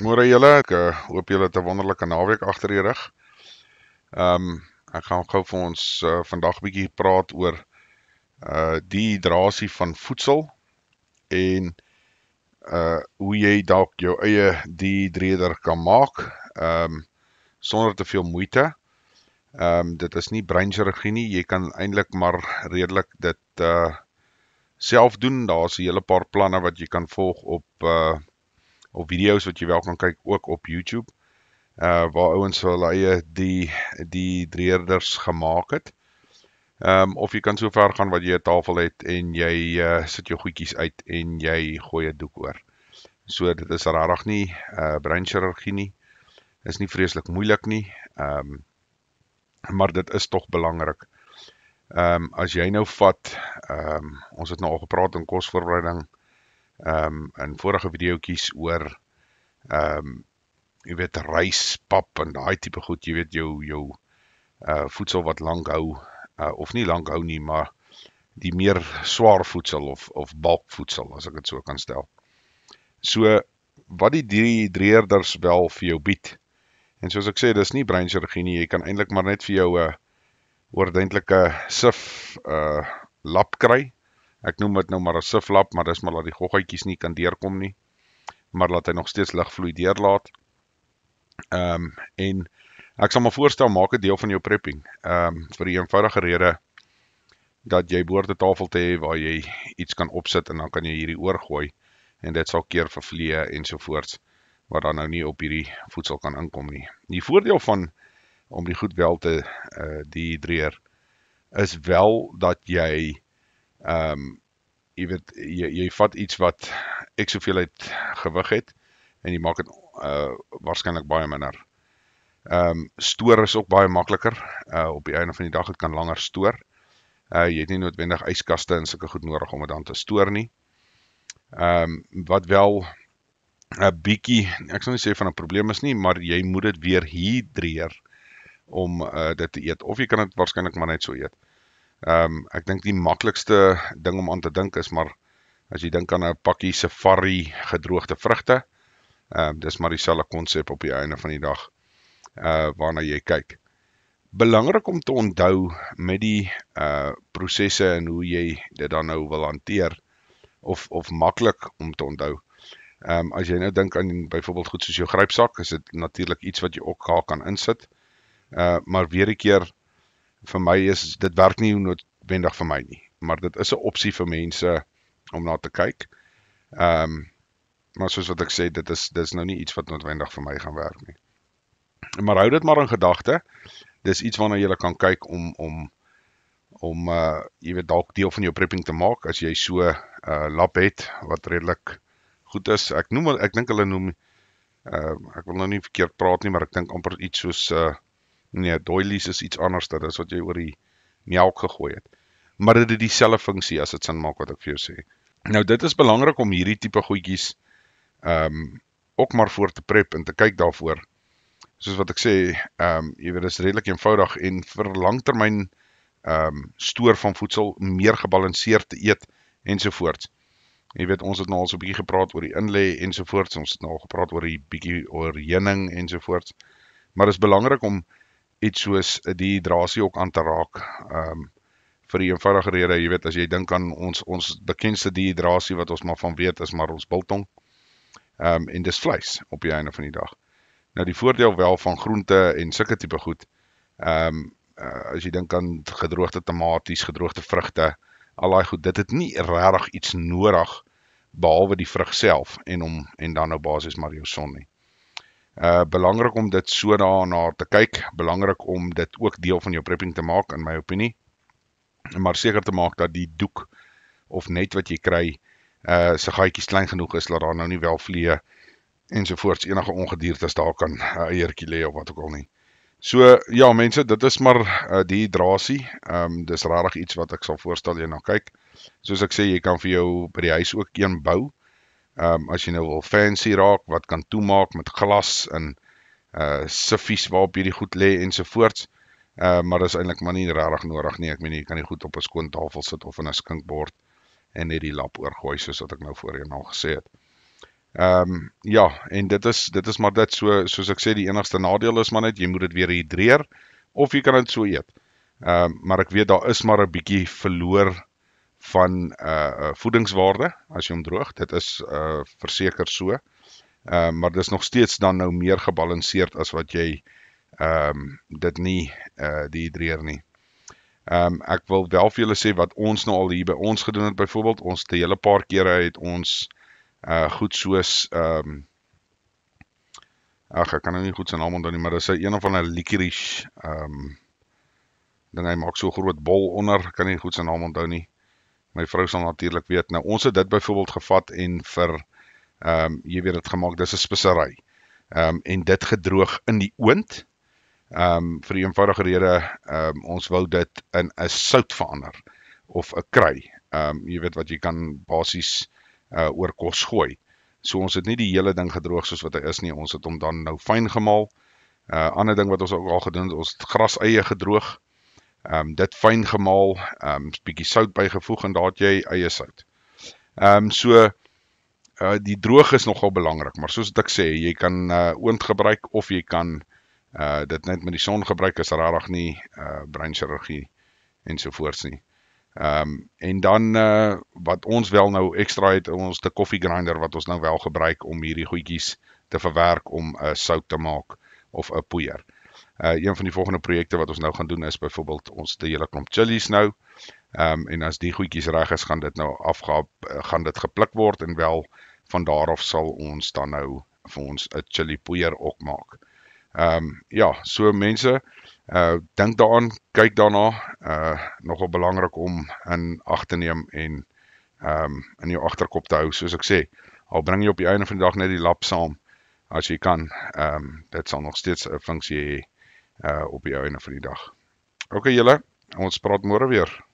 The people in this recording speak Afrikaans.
Môre julle, ek hoop julle het 'n wonderlike naweek agter die rug. Ek gaan gou vir ons vandag 'n bietjie praat oor dehydrasie van voedsel en hoe jy dalk jou eie dehydreerder kan maak sonder te veel moeite. Dit is nie breinchirurgie nie, jy kan eintlik maar redelik dit self doen. Daar's 'n hele paar planne wat jy kan volg op video's wat jy wel kan kyk ook op YouTube. Waar ouens hulle eie dehydreerders gemaak het. Of jy kan so ver gaan wat jy 'n tafel het en jy sit jou goedjies uit en jy gooi 'n doek oor. So dit is regtig nie breinchirurgie nie. Is nie vreeslik moeilik nie. Maar dit is tog belangrik. As jy nou vat, ons het nou al gepraat in kosvoorbereiding, in vorige videoetjies oor jy weet rys, pap en daai tipe goed, jy weet jou voedsel wat lank hou, of nie lank hou nie, maar die meer swaar voedsel of bulkvoedsel, as ek dit so kan stel. So wat die dehydreerders wel vir jou bied. En soos ek sê, dis nie breinchirurgie nie, jy kan eintlik maar net vir jou 'n oordentlike sif lap kry. Ek noem dit nou maar 'n siflap, maar dis maar dat die goggetjies nie kan deurkom nie, maar laat hy nog steeds ligvloei deurlaat. En ek sal maar voorstel, maak 'n deel van jou prepping. Vir die eenvoudige rede dat jy behoort 'n tafel te hê waar jy iets kan opsit en dan kan jy hierdie oorgooi en dit sal keer vir vliee ensovoorts wat dan nou nie op hierdie voedsel kan inkom nie. Die voordeel van om die goed wel te dehydreer is wel dat jy jy weet jy vat iets wat ek hoeveelheid gewig het en jy maak dit waarskynlik baie minder. Stoor is ook baie makliker. Op die einde van die dag het kan langer stoor. Jy het nie noodwendig yskaste en sulke goed nodig om dit dan te stoor nie. Wat wel 'n bietjie, ek sal nie sê van 'n probleem is nie, maar jy moet dit weer hydreer om dit te eet. Of jy kan dit waarskynlik maar net so eet. Ek dink die maklikste ding om aan te dink is maar as jy dink aan 'n pakkie safari gedroogde vrugte, dis maar dieselfde konsep op die einde van die dag waarna jy kyk. Belangrik om te onthou met die prosesse en hoe jy dit dan nou wil hanteer, of maklik om te onthou. As jy nou dink aan byvoorbeeld goed soos jou grypsak, is dit natuurlik iets wat jy ook daar kan insit. Maar weer 'n keer, vir my is, dit werk nie noodwendig vir my nie, maar dit is 'n opsie vir mense om na te kyk. Maar soos wat ek sê, dit is nou nie iets wat noodwendig vir my gaan werk nie. Maar hou dit maar in gedagte. Dis iets waarna jy kan kyk om jy weet dalk deel van jou prepping te maak as jy so lap het wat redelik goed is. Ek dink hulle noem ek wil nou nie verkeerd praat nie, maar ek dink amper iets soos nee, doilies is iets anders, dit is wat jy oor die melk gegooi het. Maar dit het dieselfde funksie as dit sin maak wat ek vir jou sê. Nou dit is belangrik om hierdie tipe goedjies ook maar voor te prep en te kyk daarvoor. Soos wat ek sê, jy weet, dit is redelik eenvoudig en vir langtermyn stoor van voedsel meer gebalanseerd te eet ensovoorts. Jy weet, ons het nou al so 'n bietjie gepraat oor die inlê ensovoorts, ons het nou al gepraat oor die bietjie oor heuning ensovoorts. Maar dit is belangrik om iets soos 'n dehydrasie ook aan te raak. Vir die eenvoudige rede, jy weet, as jy dink aan ons bekendste dehydrasie wat ons maar van weet is maar ons biltong. En dis vleis op die einde van die dag. Nou die voordeel wel van groente en sulke tipe goed, as jy dink aan gedroogde tomaties, gedroogde vrugte, al daai goed, dit het nie regtig iets nodig behalwe die vrug self en dan nou basies maar jou son nie. Belangrik om dit so daarna te kyk, belangrik om dit ook deel van jou prepping te maak in my opinie, maar seker te maak dat die doek of net wat jy kry, se gaatjies klein genoeg is, dat daar nou nie wel vliee ensovoorts enige ongediertes daar kan eiertjie lê of wat ook al nie. So ja mense, dit is maar dehydrasie. Dis regtig iets wat ek sal voorstel jy na kyk. Soos ek sê, jy kan vir jou by die huis ook een bou. As jy nou wil fancy raak, wat kan toemaak met glas en siffies waarop jy die goed lê ensovoorts. Maar dis eintlik maar nie regtig nodig nie. Ek meen jy kan die goed op 'n skoon tafel sit of in 'n skinkbord en net die lap oorgooi soos wat ek nou voorheen al gesê het. Ja, en dit is maar dit, soos ek sê, die enigste nadeel is maar net, jy moet dit weer hidreer, of jy kan dit so eet. Maar ek weet daar is maar 'n bietjie verloor van voedingswaarde as jy hom droog. Dit is verseker so. Maar dis nog steeds dan nou meer gebalanseerd as wat jy dit nie dehidreer nie. Ek wil wel vir julle sê wat ons nou al hier by ons gedoen het byvoorbeeld. Ons het 'n hele paar kere het ons goed soos ek kan nou nie goed sy naam onthou nie, maar dis 'n of ander licorice ding, hy maak so groot bol onder, ek kan nie goed sy naam onthou nie. My vrou sal natuurlik weet. Nou ons het dit byvoorbeeld gevat en vir jy weet dit gemaak, dis 'n spesery. En dit gedroog in die oond. Vir die eenvoudige rede, ons wou dit in 'n sout verander of 'n kry. Jy weet wat jy kan basies oor kos gooi. So ons het nie die hele ding gedroog soos wat hy is nie, ons het hom dan nou fyn gemaal. Ander ding wat ons ook al gedoen het, ons het graseie gedroog. Dit fyn gemaal, bietjie sout bygevoeg en daar het jy eie sout. So die droog is nogal belangrik, maar soos ek sê, jy kan oond gebruik of jy kan dit net met die son gebruik, is rarig nie breinchirurgie ensovoorts nie. En dan wat ons wel nou ekstra het, ons die coffee grinder wat ons nou wel gebruik om hierdie goedjies te verwerk om 'n sout te maak of 'n poeier. Een van die volgende projekte wat ons nou gaan doen is byvoorbeeld ons het 'n hele klomp chilies nou. En as die goedjies reg is, gaan dit nou gaan dit gepluk word en wel van daar af sal ons dan nou vir ons 'n chili poeier ook maak. Ja, so mense, dink daaraan, kyk daarna, nogal belangrik om in ag te neem en in jou agterkop te hou, soos ek sê, al bring jy op die einde van die dag net die lap saam, as jy kan, dit sal nog steeds 'n funksie hê op die einde van die dag. OK julle, ons praat môre weer.